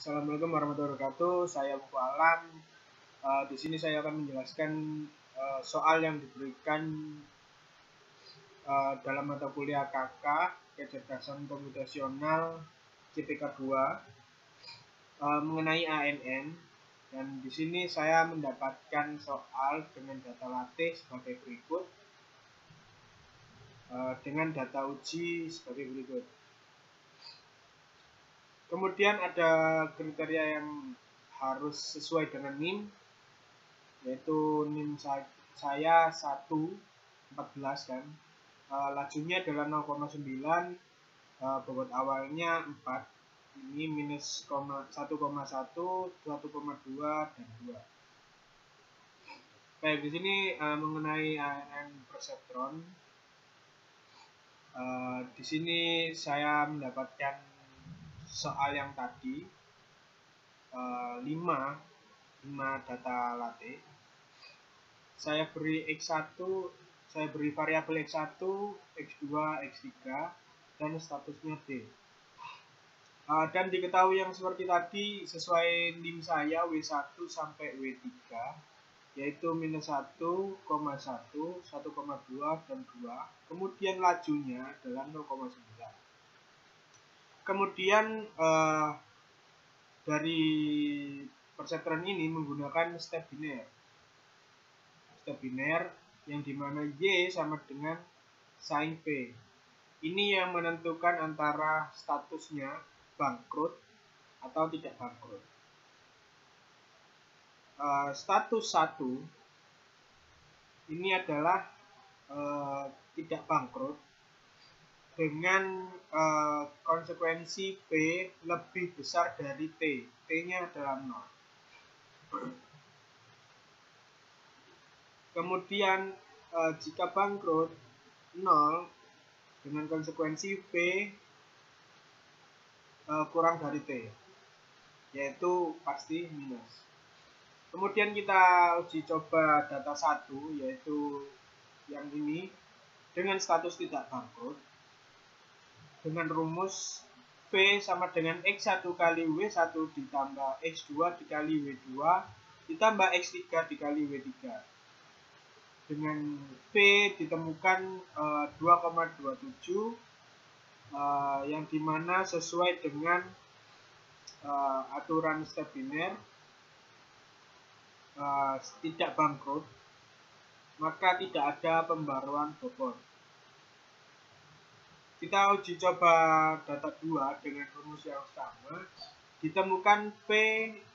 Assalamualaikum warahmatullahi wabarakatuh. Saya Buku Alam. Di sini saya akan menjelaskan soal yang diberikan dalam mata kuliah KK Kecerdasan Komputasional CPK 2 mengenai ANN. Dan di sini saya mendapatkan soal dengan data latih sebagai berikut, dengan data uji sebagai berikut. Kemudian ada kriteria yang harus sesuai dengan NIM, yaitu NIM saya 1,14 kan. Lajunya adalah 0,9, bobot awalnya 4. Ini minus 1,1, 1,2 dan 2. Baik, di sini mengenai ANN perseptron. Di sini saya mendapatkan soal yang tadi 5 data latih. Saya beri X1, saya beri variabel X1, X2, X3 dan statusnya D. Dan diketahui yang seperti tadi sesuai NIM saya W1 sampai W3, yaitu minus 1,1, 1,2 dan 2. Kemudian lajunya adalah 0,9. Kemudian dari perseptron ini menggunakan step biner yang dimana Y sama dengan sin V. Ini yang menentukan antara statusnya bangkrut atau tidak bangkrut. Status 1 ini adalah tidak bangkrut dengan konsekuensi P lebih besar dari T. T-nya adalah 0. Kemudian jika bangkrut 0 dengan konsekuensi V kurang dari T, yaitu pasti minus. Kemudian kita uji coba data 1, yaitu yang ini, dengan status tidak bangkrut, dengan rumus V sama dengan X1 kali W1 ditambah X2 dikali W2 ditambah X3 dikali W3. Dengan V ditemukan 2,27, yang dimana sesuai dengan aturan step biner, tidak bangkrut, maka tidak ada pembaruan bobot. Kita uji coba data 2 dengan rumus yang sama, ditemukan V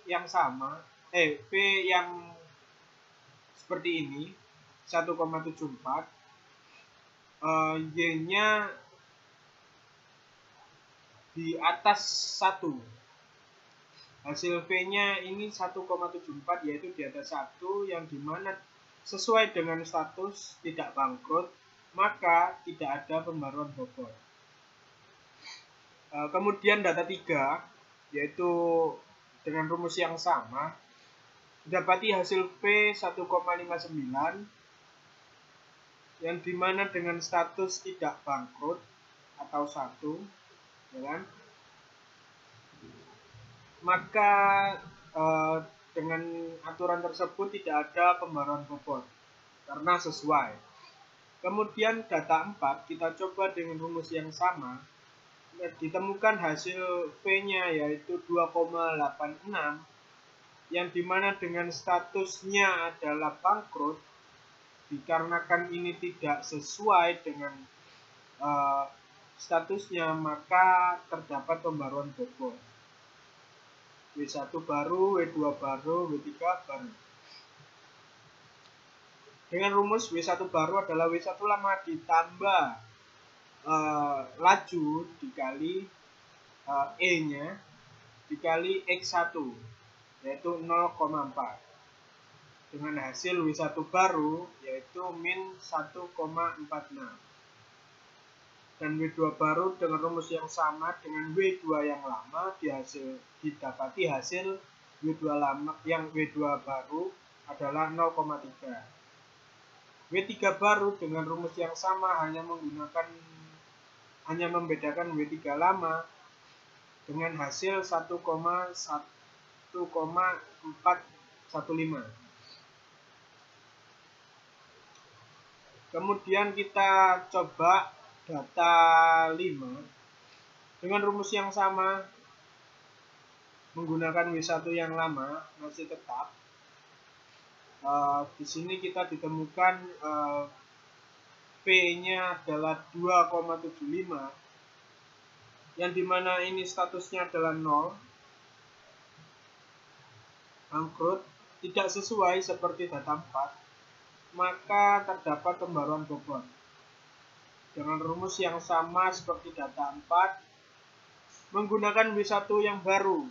yang sama, V yang seperti ini 1,74, Y-nya di atas 1. Hasil V-nya ini 1,74, yaitu di atas 1, yang dimana sesuai dengan status tidak bangkrut, maka tidak ada pembaruan bobot. Kemudian data 3, yaitu dengan rumus yang sama, didapati hasil V 1,59, yang dimana dengan status tidak bangkrut atau 1, ya kan? Maka dengan aturan tersebut tidak ada pembaruan bobot karena sesuai. Kemudian data 4 kita coba dengan rumus yang sama, ditemukan hasil V-nya yaitu 2,86, yang dimana dengan statusnya adalah bangkrut. Dikarenakan ini tidak sesuai dengan statusnya, maka terdapat pembaruan bobot. W1 baru, W2 baru, W3 baru. Dengan rumus W1 baru adalah W1 lama ditambah laju dikali E-nya dikali X1, yaitu 0,4. Dengan hasil W1 baru yaitu min 1,46. Dan W2 baru dengan rumus yang sama dengan W2 yang lama didapati hasil W2 lama yang W2 baru adalah 0,3. W3 baru dengan rumus yang sama hanya membedakan W3 lama dengan hasil 1,415. Kemudian kita coba data 5 dengan rumus yang sama menggunakan W1 yang lama masih tetap. Di sini kita ditemukan P-nya adalah 2,75, yang dimana ini statusnya adalah 0, bangkrut, tidak sesuai seperti data 4, maka terdapat pembaruan bobot. Dengan rumus yang sama seperti data 4, menggunakan W1 yang baru,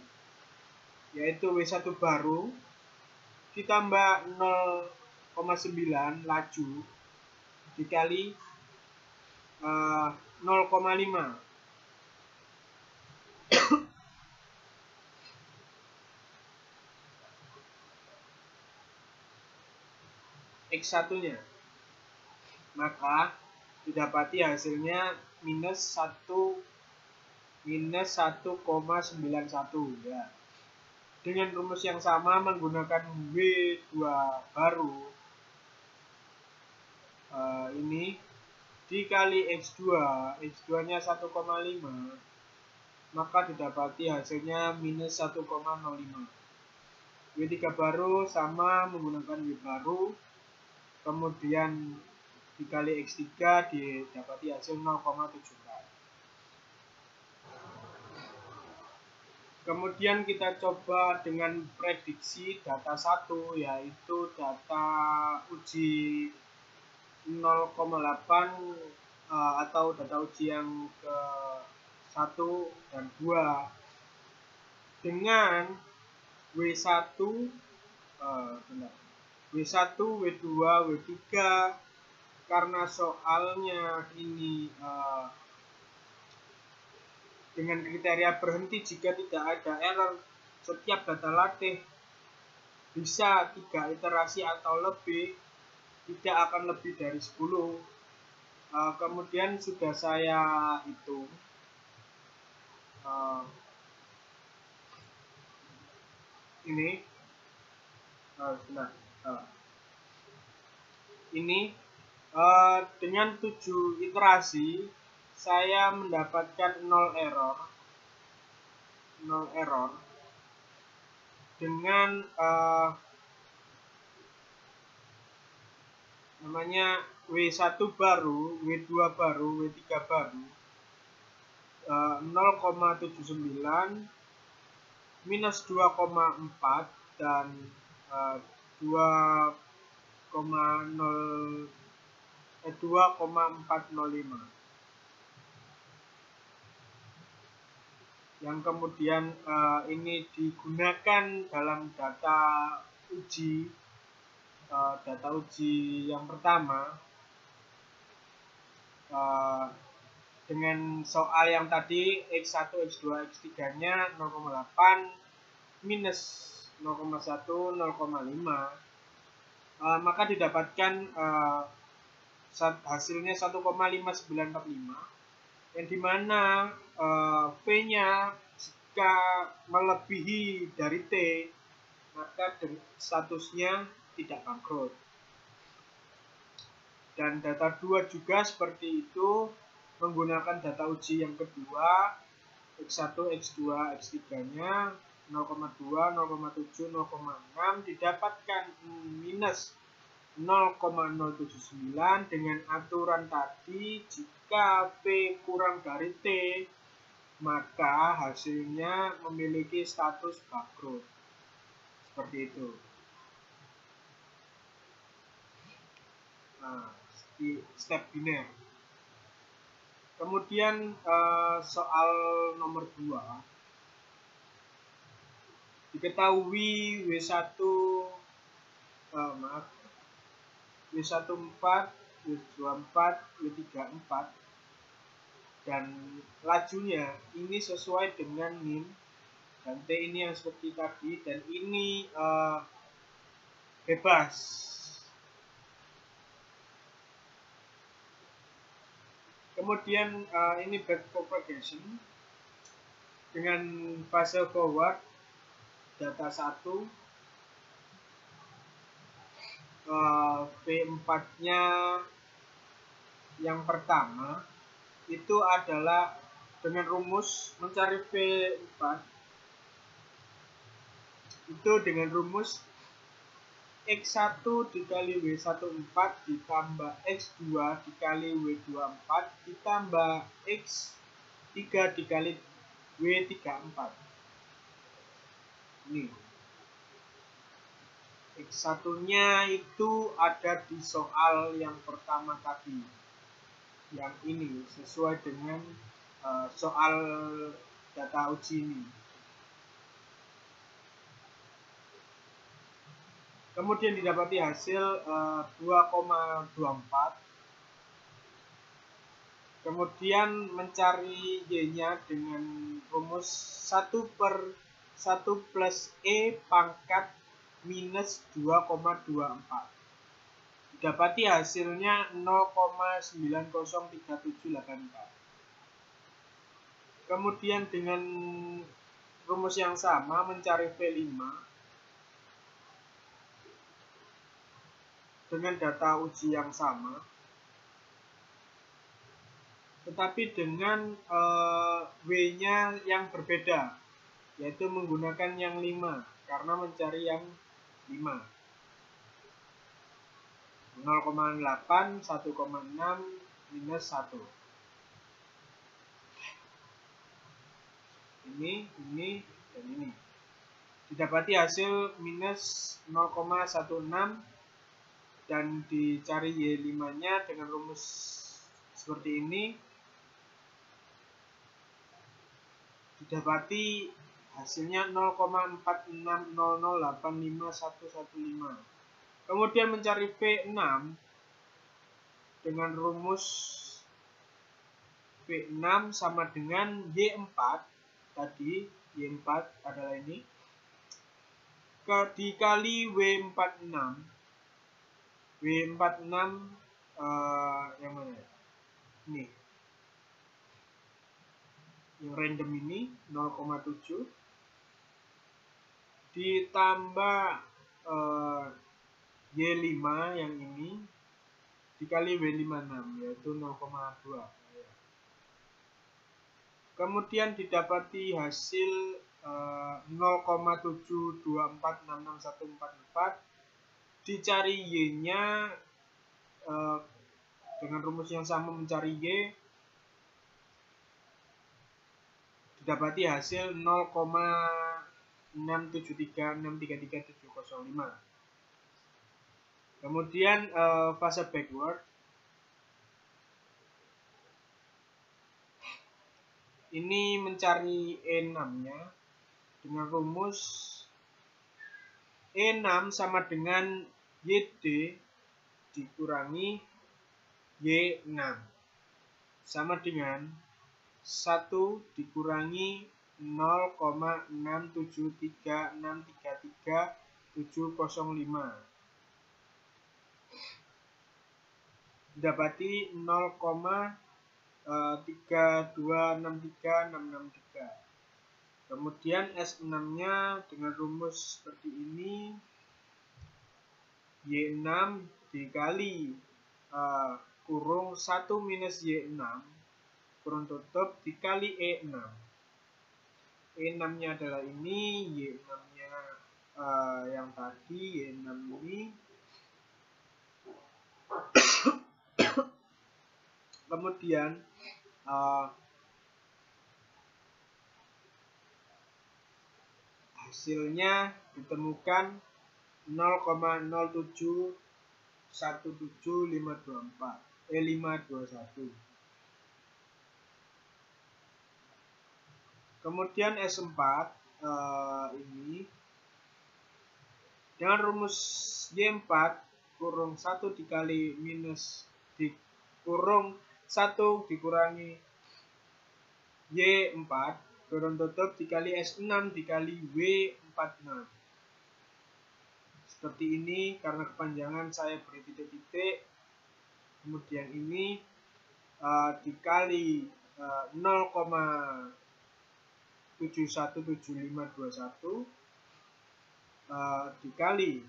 yaitu W1 baru ditambah 0,9 laju dikali 0,5. X1 nya, maka didapati hasilnya minus 1,91 ya. Dengan rumus yang sama menggunakan W2 baru ini dikali X2 nya 1,5, maka didapati hasilnya minus 1,05. W3 baru sama menggunakan W baru, kemudian dikali X3 didapati hasil 0,74. Kemudian kita coba dengan prediksi data 1, yaitu data uji 0,8 atau data uji yang ke-1 dan 2 dengan W1, W1, W2, W3, karena soalnya ini dengan kriteria berhenti jika tidak ada error. Setiap data latih bisa 3 iterasi atau lebih, tidak akan lebih dari 10. Kemudian sudah saya hitung ini dengan 7 iterasi saya mendapatkan 0 error dengan namanya W1 baru, W2 baru, W3 baru 0,79 minus 2,4 dan 2,405, yang kemudian ini digunakan dalam data uji yang pertama dengan soal yang tadi X1, X2, X3 nya 0,8 minus 0,1, 0,5, maka didapatkan hasilnya 1,5945, yang dimana V-nya jika melebihi dari T, maka statusnya tidak bangkrut. Dan data 2 juga seperti itu, menggunakan data uji yang kedua X1, X2, X3 nya 0,2, 0,7, 0,6, didapatkan minus 0,079 dengan aturan tadi jika P kurang dari T, maka hasilnya memiliki status bangkrut. Seperti itu. Nah, di step biner. Kemudian soal nomor 2. Diketahui W1 W14, W24, W34 dan lajunya ini sesuai dengan min, dan T ini yang seperti tadi, dan ini bebas. Kemudian ini back propagation dengan fase forward data 1, V4-nya yang pertama itu adalah dengan rumus mencari V4 itu dengan rumus X1 dikali W14 ditambah X2 dikali W24 ditambah X3 dikali W34. Ini X1 nya itu ada di soal yang pertama tadi, yang ini sesuai dengan soal data uji ini. Kemudian didapati hasil 2,24. Kemudian mencari Y-nya dengan rumus 1 per 1 plus E pangkat minus 2,24. Didapati hasilnya 0,903784. Kemudian dengan rumus yang sama mencari V5 dengan data uji yang sama, tetapi dengan W-nya yang berbeda, yaitu menggunakan yang 5 karena mencari yang 5. 0,8, 1,6, minus 1. Ini, dan ini. Didapati hasil minus 0,16 dan dicari Y5-nya dengan rumus seperti ini. Didapati hasilnya 0,4600851115. Kemudian mencari V6 dengan rumus V6 sama dengan Y4 tadi. Y4 adalah ini dikali W46. W46 yang mana ya? Ini yang random ini 0,7 ditambah Y5 yang ini dikali W56 yaitu 0,2. Kemudian didapati hasil 0,724661444. Dicari Y-nya dengan rumus yang sama mencari Y. Didapati hasil 0,673633705. Kemudian fase backward ini mencari E6-nya dengan rumus E6 sama dengan YD dikurangi Y6 sama dengan 1 dikurangi 0,673633705. Didapati 0,3263663. Kemudian S6-nya dengan rumus seperti ini. Y6 dikali kurung 1 minus Y6 kurung tutup dikali E6. E6-nya adalah ini, Y6-nya yang tadi, Y6 ini. Kemudian hasilnya ditemukan 0,0717521. Kemudian S4 ini dengan rumus Y4 kurung 1 dikali minus kurung 1 dikurangi Y4 kurung tutup dikali S6 dikali W46. Seperti ini karena kepanjangan saya beri titik-titik. Kemudian ini dikali 0,5 717521 dikali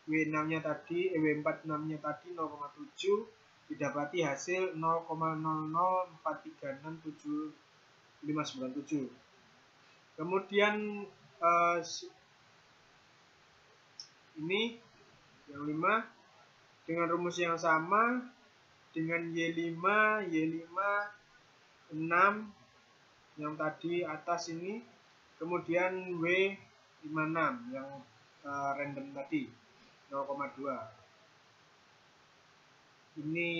W6-nya tadi, W46-nya tadi 0,7 didapati hasil 0,004367597. Kemudian ini yang 5 dengan rumus yang sama dengan Y5 6 yang tadi atas ini, kemudian W56 yang random tadi 0,2. Ini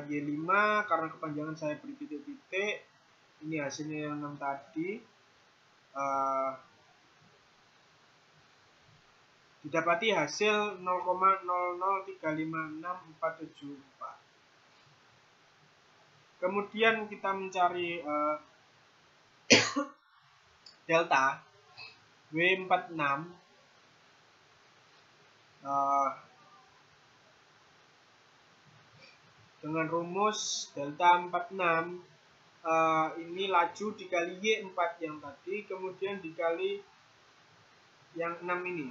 Y5 karena kepanjangan saya beri titik-titik. Ini hasilnya yang 6 tadi. Didapati hasil 0,0035647. Kemudian kita mencari delta W46 dengan rumus delta 46 ini laju dikali Y4 yang tadi, kemudian dikali yang 6 ini.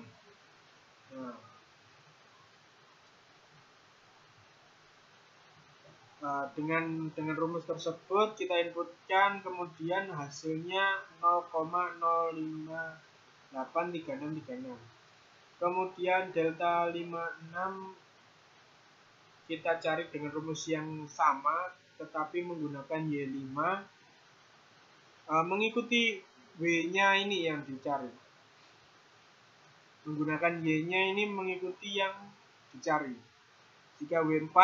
Dengan rumus tersebut kita inputkan, kemudian hasilnya 0,0583636. Kemudian delta 56 kita cari dengan rumus yang sama tetapi menggunakan Y5, mengikuti W-nya ini yang dicari. Menggunakan Y-nya ini mengikuti yang dicari. Jika W4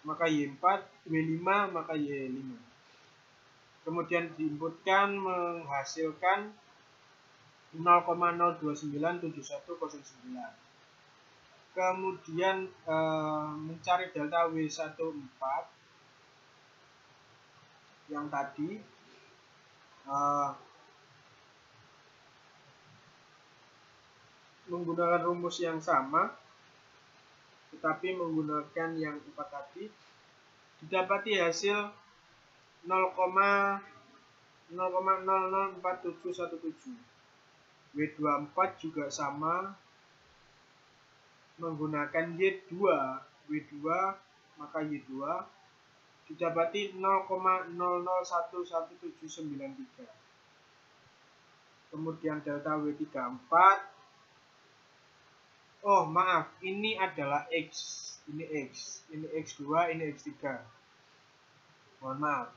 maka Y4, W5 maka Y5. Kemudian diinputkan menghasilkan 0,0297109. Kemudian mencari delta W14 yang tadi, menggunakan rumus yang sama tetapi menggunakan yang 4 tadi, didapati hasil 0,004717. W24 juga sama, menggunakan Y2, W2 maka Y2 didapati 0,001793. Kemudian delta W34, oh maaf, ini adalah X, ini X, ini X2, ini X3, mohon maaf.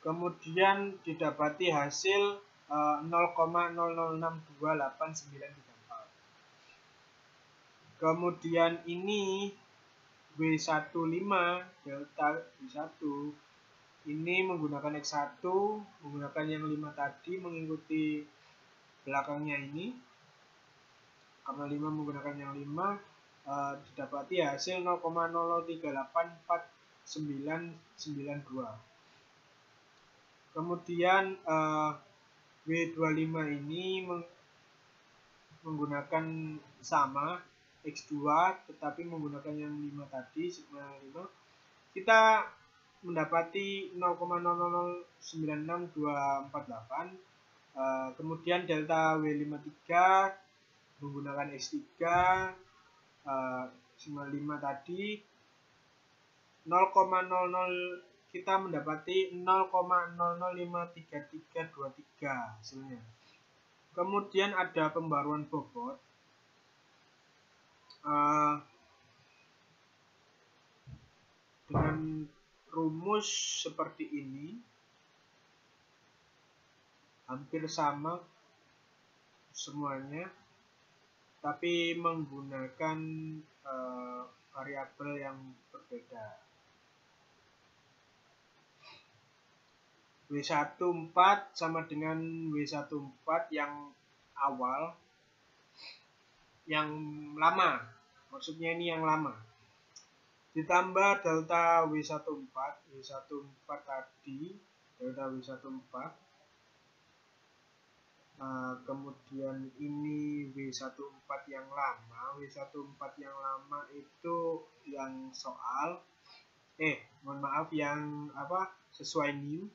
Kemudian didapati hasil 0,00628934. Kemudian ini W15 delta W1 ini menggunakan X1, menggunakan yang 5 tadi, mengikuti belakangnya ini. Karena 5 menggunakan yang 5, didapati hasil 0,0384992. Kemudian W25 ini menggunakan sama X2 tetapi menggunakan yang 5 tadi, sigma 5. Kita mendapati 0,0096248. Kemudian delta W53 menggunakan X3, sigma 5 tadi, 0,00 kita mendapati 0,005333 hasilnya. Kemudian ada pembaruan bobot. Dengan rumus seperti ini, hampir sama semuanya, tapi menggunakan variabel yang berbeda. W14 sama dengan W14 yang awal, yang lama, maksudnya ini yang lama, ditambah delta W14 tadi, delta W14, kemudian ini W14 yang lama. W14 yang lama itu yang soal, mohon maaf, yang sesuai new.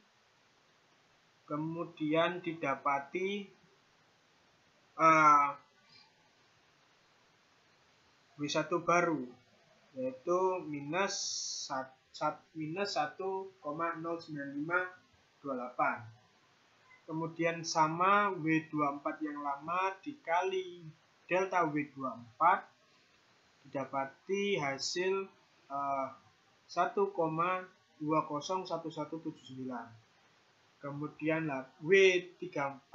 kemudian didapati W1 baru, yaitu minus 1,09528. Kemudian sama W24 yang lama dikali delta W24 didapati hasil 1,201179. Kemudian W34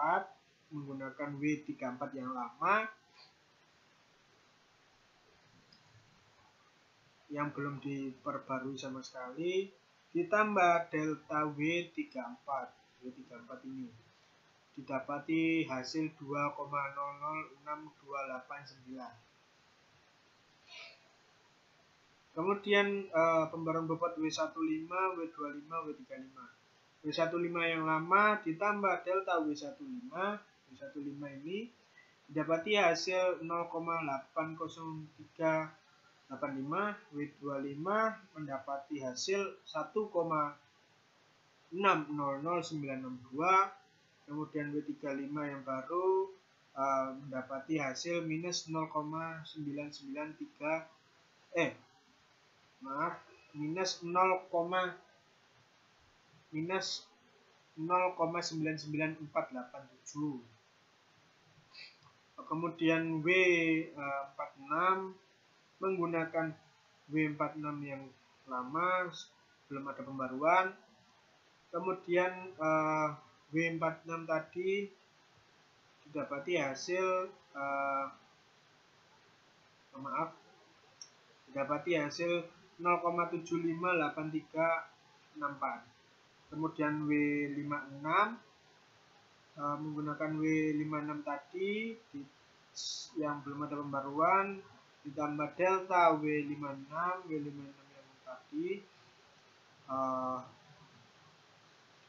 menggunakan W34 yang lama yang belum diperbarui sama sekali, ditambah delta W34 ini didapati hasil 2,006289. Kemudian pembaruan bobot W15, W25, W35. W15 yang lama ditambah delta W15 ini didapati hasil 0,80385. W25 mendapati hasil 1,600962. Kemudian W35 yang baru mendapati hasil minus 0,993 minus 0,999487. Kemudian W46 menggunakan W46 yang lama, belum ada pembaruan. Kemudian W46 tadi didapati hasil didapati hasil 0,758364. Kemudian W56 menggunakan W56 tadi yang belum ada pembaruan, ditambah delta W56 yang tadi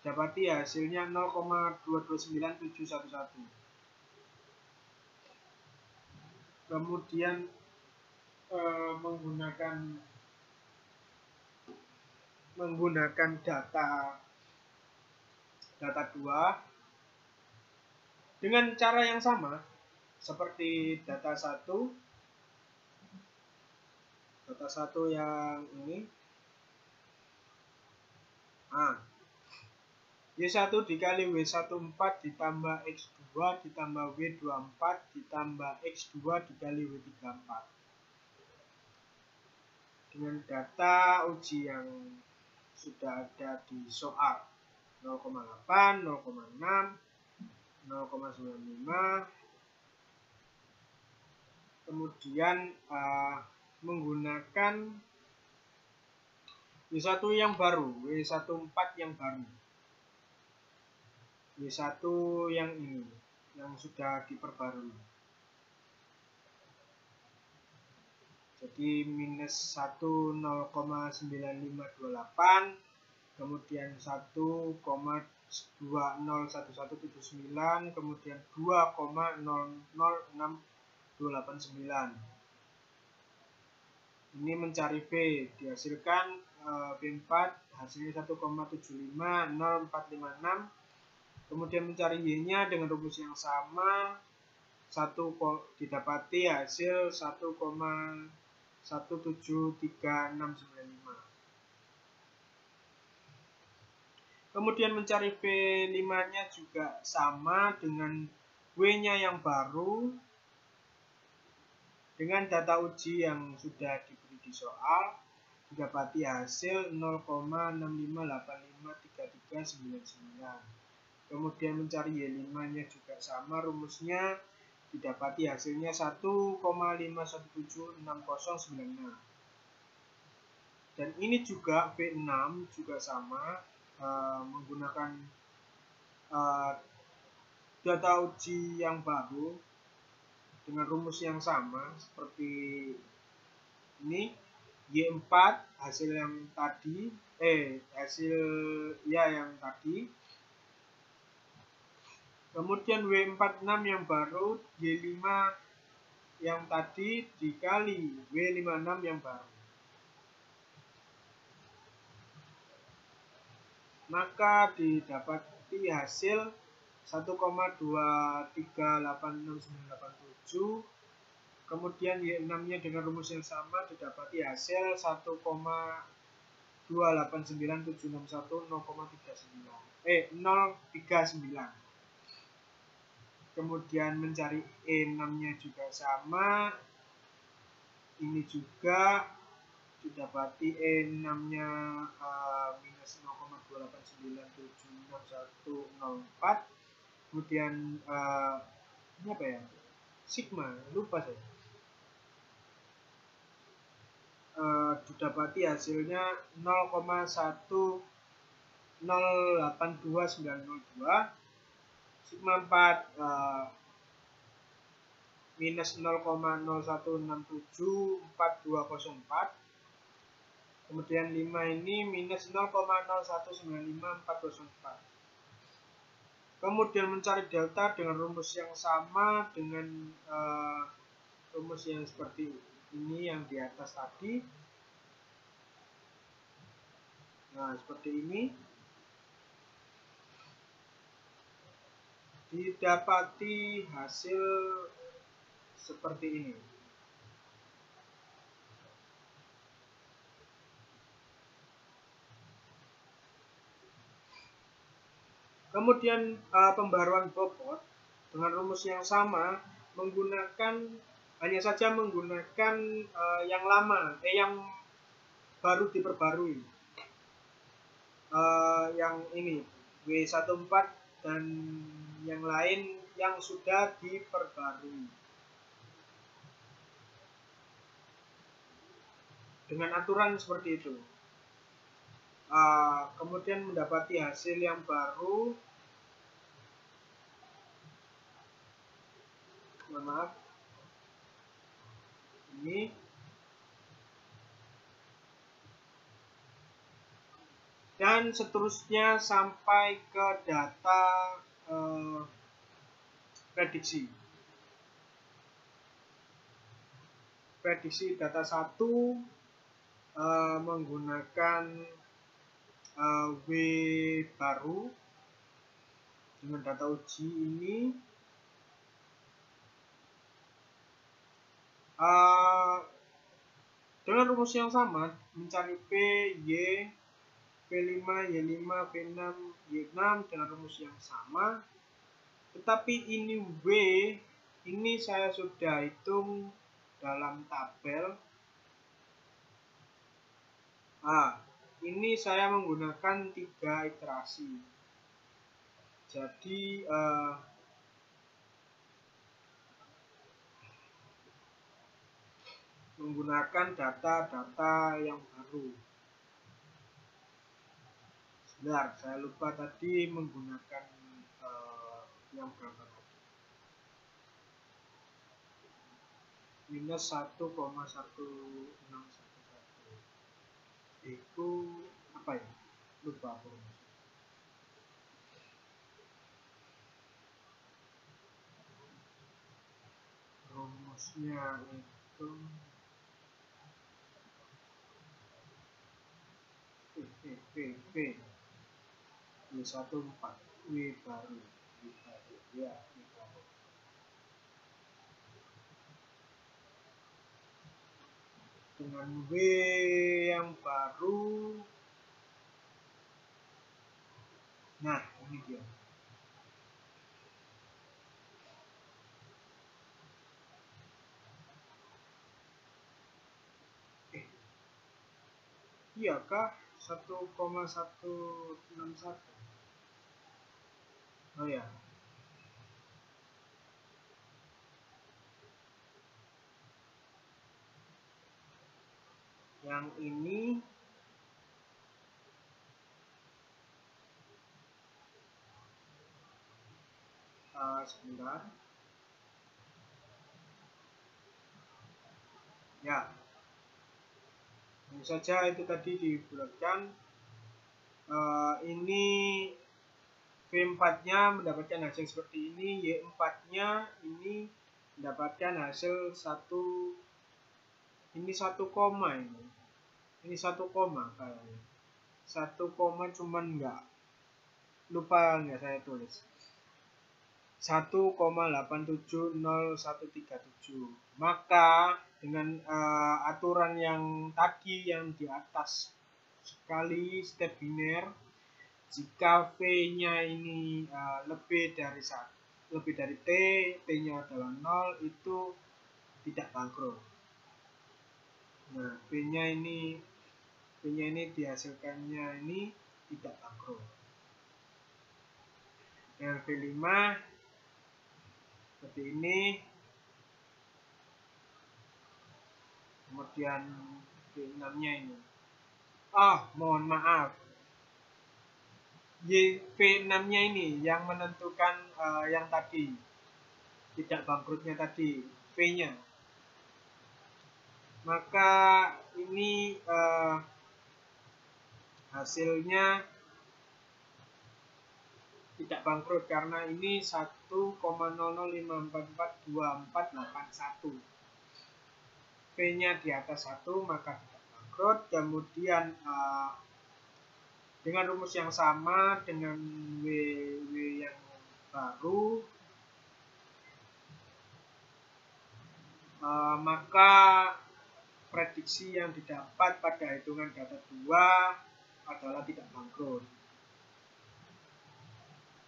dapati hasilnya 0,229711. Kemudian menggunakan data 2 dengan cara yang sama seperti data 1 yang ini. Y1 dikali W14 ditambah X2 ditambah W24 ditambah X2 dikali W34. Dengan data uji yang sudah ada di soal 0,8, 0,6, 0,95. Kemudian menggunakan W1 yang baru, W14 yang baru, W1 yang ini, yang sudah diperbarui. Jadi minus 1 0,9528, kemudian 1,201179, kemudian 2,006289. Ini mencari V, dihasilkan V4 hasilnya 1,750456. Kemudian mencari Y-nya dengan rumus yang sama, didapati hasil 1,173695. Kemudian mencari V5-nya juga sama dengan W-nya yang baru, dengan data uji yang sudah diberi di soal, didapati hasil 0,65853399. Kemudian mencari Y5-nya juga sama rumusnya, didapati hasilnya 1,5176096. Dan ini juga V6 juga sama, menggunakan data uji yang baru dengan rumus yang sama seperti ini. Y4 hasil yang tadi, yang tadi. Kemudian W46 yang baru, Y5 yang tadi dikali W56 yang baru. Maka didapati dapati hasil 1,238697. Kemudian Y6-nya dengan rumus yang sama didapati hasil 1,2897610,39. 039. Kemudian mencari E6-nya juga sama. Ini juga didapati E6-nya minus 0,2897610,4. Kemudian ini apa ya? Sigma, lupa saya. Didapati hasilnya 0,1082902. Sigma 4 minus 0,01674204. Kemudian 5 ini minus 0,0195404. Kemudian mencari delta dengan rumus yang sama dengan rumus yang seperti ini yang di atas tadi. Nah, seperti ini. Didapati hasil seperti ini. Kemudian pembaruan bobot dengan rumus yang sama hanya saja menggunakan yang lama, yang baru diperbarui. Yang ini W14 dan yang lain yang sudah diperbarui. Dengan aturan seperti itu. Kemudian mendapati hasil yang baru. Maaf. Ini. Dan seterusnya sampai ke data prediksi. Prediksi data 1 menggunakan W baru dengan data uji ini. Dengan rumus yang sama mencari P, Y, P5, Y5, P6, Y6 dengan rumus yang sama. Tetapi ini W, ini saya sudah hitung dalam tabel. Ini saya menggunakan 3 iterasi. Jadi menggunakan data-data yang baru. Sebentar, saya lupa tadi menggunakan yang berapa tadi. Minus 1,1611. Itu apa ya? Lupa aku. Rumusnya itu P W14 W baru ya, W baru. Dengan W yang baru. Nah, ini dia. Iyakah 1,161? Oh ya. Yang ini sebentar. Ya. Ini saja itu tadi dibulatkan. Ini V4-nya mendapatkan hasil seperti ini, Y4-nya ini mendapatkan hasil 1 koma ini. Ini 1 koma kayaknya. 1 koma cuman enggak. lupa nggak saya tulis 1,870137. Maka dengan aturan yang tadi yang di atas sekali step biner, jika V-nya ini lebih dari T, T-nya adalah 0, itu tidak bangkrut. Nah, V-nya ini dihasilkannya ini tidak bangkrut. Dengan V5 seperti ini. Kemudian V6-nya ini. Mohon maaf. V6-nya ini yang menentukan yang tadi. Tidak bangkrutnya tadi, V-nya. Maka ini hasilnya tidak bangkrut karena ini 1,00544241. V-nya di atas 1 maka tidak bangkrut. Kemudian dengan rumus yang sama dengan W yang baru, maka prediksi yang didapat pada hitungan data 2 adalah tidak bangkrut.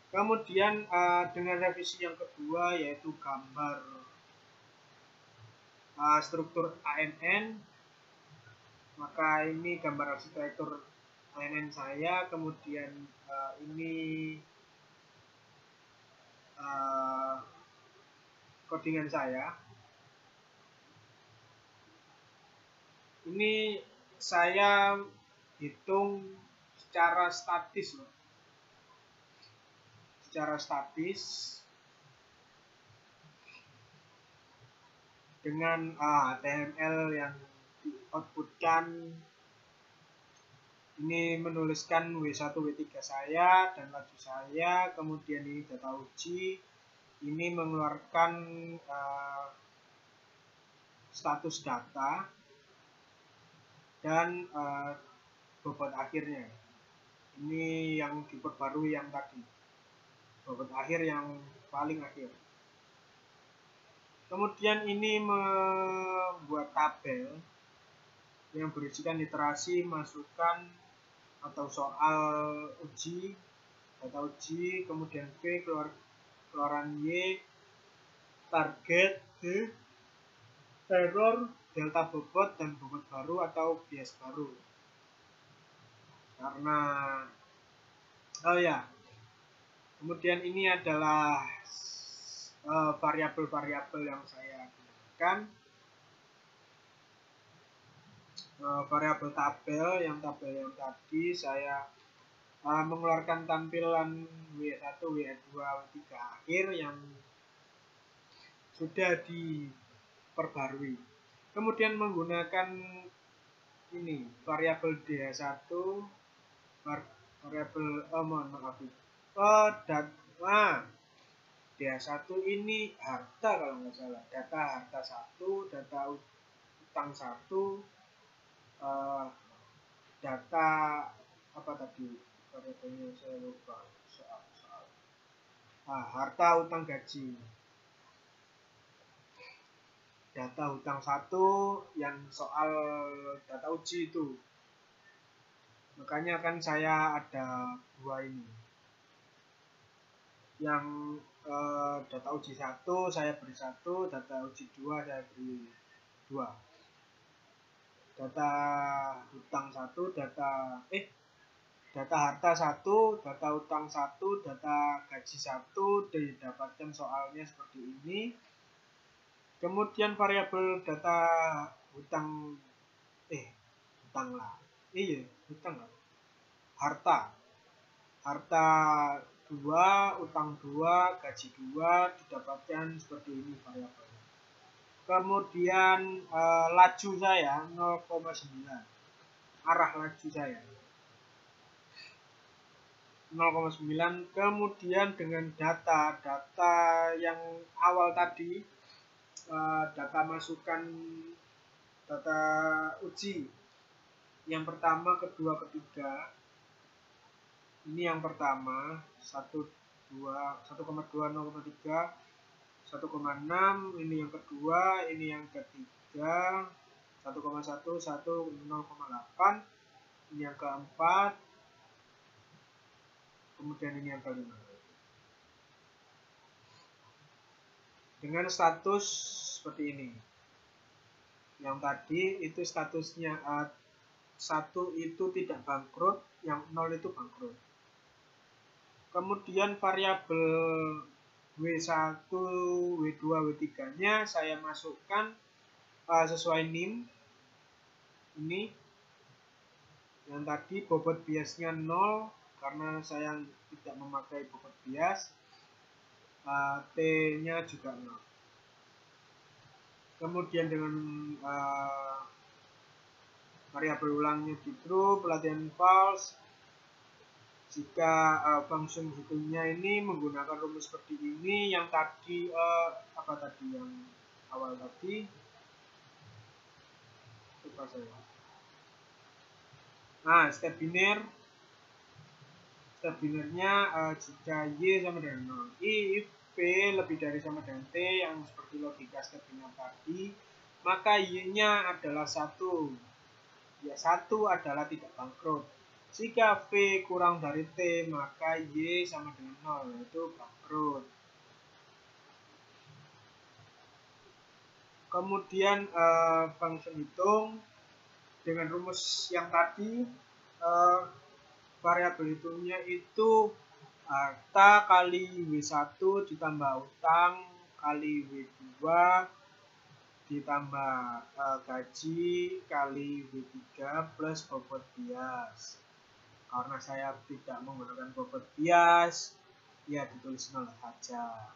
Kemudian dengan revisi yang kedua yaitu gambar struktur ANN, maka ini gambar arsitektur ANN saya, kemudian ini codingan saya. Ini saya hitung secara statis loh. Secara statis dengan HTML yang di-outputkan ini menuliskan W1 W3 saya dan laju saya, kemudian ini data uji, ini mengeluarkan status data dan bobot akhirnya. Ini yang diperbarui yang tadi, bobot akhir yang paling akhir. Kemudian ini membuat tabel yang berisikan literasi, masukan atau soal uji, data uji, kemudian V, keluaran Y, target, D, error, delta bobot, dan bobot baru atau bias baru. Karena kemudian ini adalah variabel-variabel yang saya gunakan. Variabel tabel yang tadi saya mengeluarkan tampilan W1, W2, W3 akhir yang sudah diperbarui. Kemudian menggunakan ini variabel DH1, variabel DH1 ini harta kalau nggak salah, data harta 1, data utang 1, data apa tadi variabelnya saya lupa, harta utang gaji, data hutang 1 yang soal data uji itu. Makanya kan saya ada 2 ini, yang data uji 1 saya beri 1, data uji 2 saya beri 2. Data hutang 1, data harta 1, data utang 1, data gaji 1, didapatkan soalnya seperti ini. Kemudian variabel data hutang harta 2, utang 2, gaji 2, didapatkan seperti ini variabelnya. Kemudian laju saya 0,9, arah laju saya 0,9. Kemudian dengan data yang awal tadi, data masukan data uji yang pertama, kedua, ketiga, Ini yang pertama 1,2 1,6, ini yang kedua, ini yang ketiga 1,1 0,8, ini yang keempat, kemudian ini yang kelima. Dengan status seperti ini. Yang tadi itu statusnya 1 itu tidak bangkrut, yang 0 itu bangkrut. Kemudian variabel W1, W2, W3-nya saya masukkan sesuai NIM. Ini yang tadi bobot biasnya 0 karena saya tidak memakai bobot bias. T-nya juga 0. Kemudian dengan variabel ulangnya di true, pelatihan false. Jika function hitungnya ini menggunakan rumus seperti ini, yang tadi apa tadi yang awal tadi? Lupa saya. Nah, step biner. Step binernya jika Y sama dengan 0. If P lebih dari sama dengan T yang seperti logika step biner tadi, maka Y-nya adalah 1. Ya, 1 adalah tidak bangkrut. Jika V kurang dari T, maka Y sama dengan 0, yaitu bangkrut. Kemudian function hitung dengan rumus yang tadi, variabel hitungnya itu harta kali W1 ditambah utang kali W2 ditambah gaji kali W3 plus bobot bias. Karena saya tidak menggunakan bobot bias, ya ditulis 0 saja.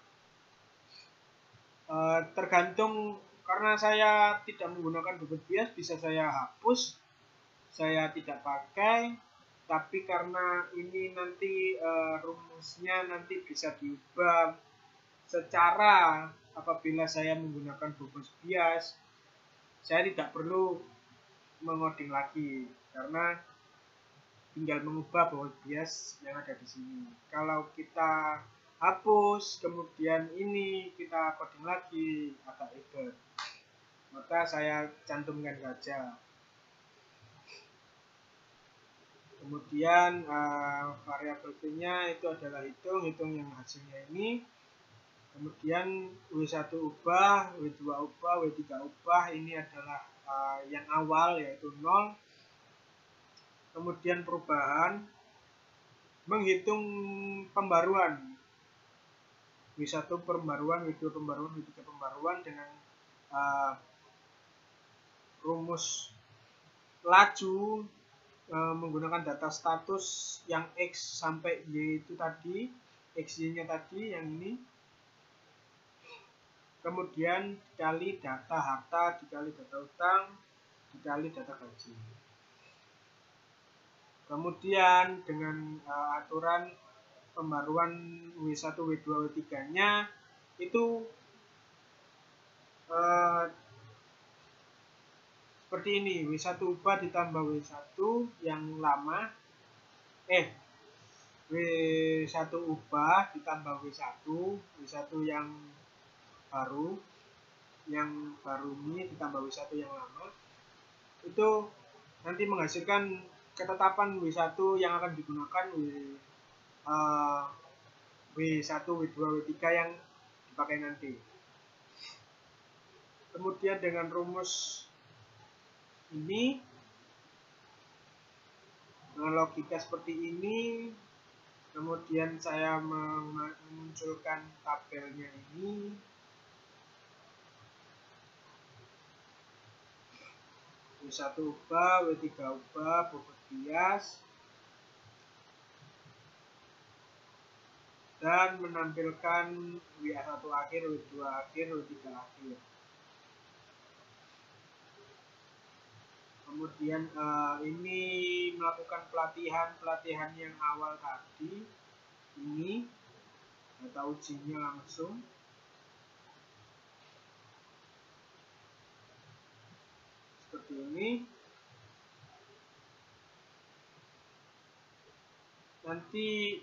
Tergantung, karena saya tidak menggunakan bobot bias, bisa saya hapus, saya tidak pakai. Tapi karena ini nanti rumusnya nanti bisa diubah secara apabila saya menggunakan bobot bias, saya tidak perlu mengoding lagi karena tinggal mengubah bobot bias yang ada di sini. Kalau kita hapus kemudian ini kita coding lagi agak ribet, maka saya cantumkan saja. Kemudian variabel V-nya itu adalah hitung yang hasilnya ini. Kemudian W1 ubah, W2 ubah, W3 ubah, ini adalah yang awal yaitu 0. Kemudian perubahan, menghitung pembaruan. W1 pembaruan, W2 pembaruan, W3 pembaruan dengan rumus laju menggunakan data status yang X sampai Y itu tadi, XY-nya tadi yang ini. Kemudian dikali data harta, dikali data utang, dikali data gaji. Kemudian dengan aturan pembaruan W1, W2, W3-nya itu seperti ini, W1 ubah ditambah W1 yang lama, W1 ubah ditambah W1 yang baru, ini ditambah W1 yang lama, itu nanti menghasilkan ketetapan W1 yang akan digunakan W1, W2, W3 yang dipakai nanti. Kemudian dengan rumus ini, dengan logika seperti ini, kemudian saya memunculkan tabelnya ini. W1 ubah, W3 ubah, bobot bias, dan menampilkan W1 akhir, W2 akhir, W3 akhir. Kemudian ini melakukan pelatihan yang awal tadi. Ini data ujinya langsung. Seperti ini. Nanti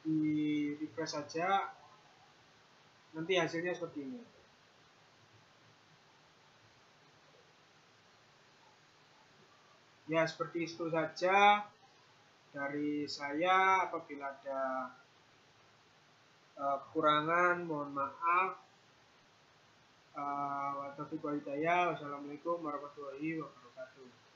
di refresh saja, nanti hasilnya seperti ini. Ya, seperti itu saja dari saya. Apabila ada kekurangan, mohon maaf. Wassalamualaikum warahmatullahi wabarakatuh.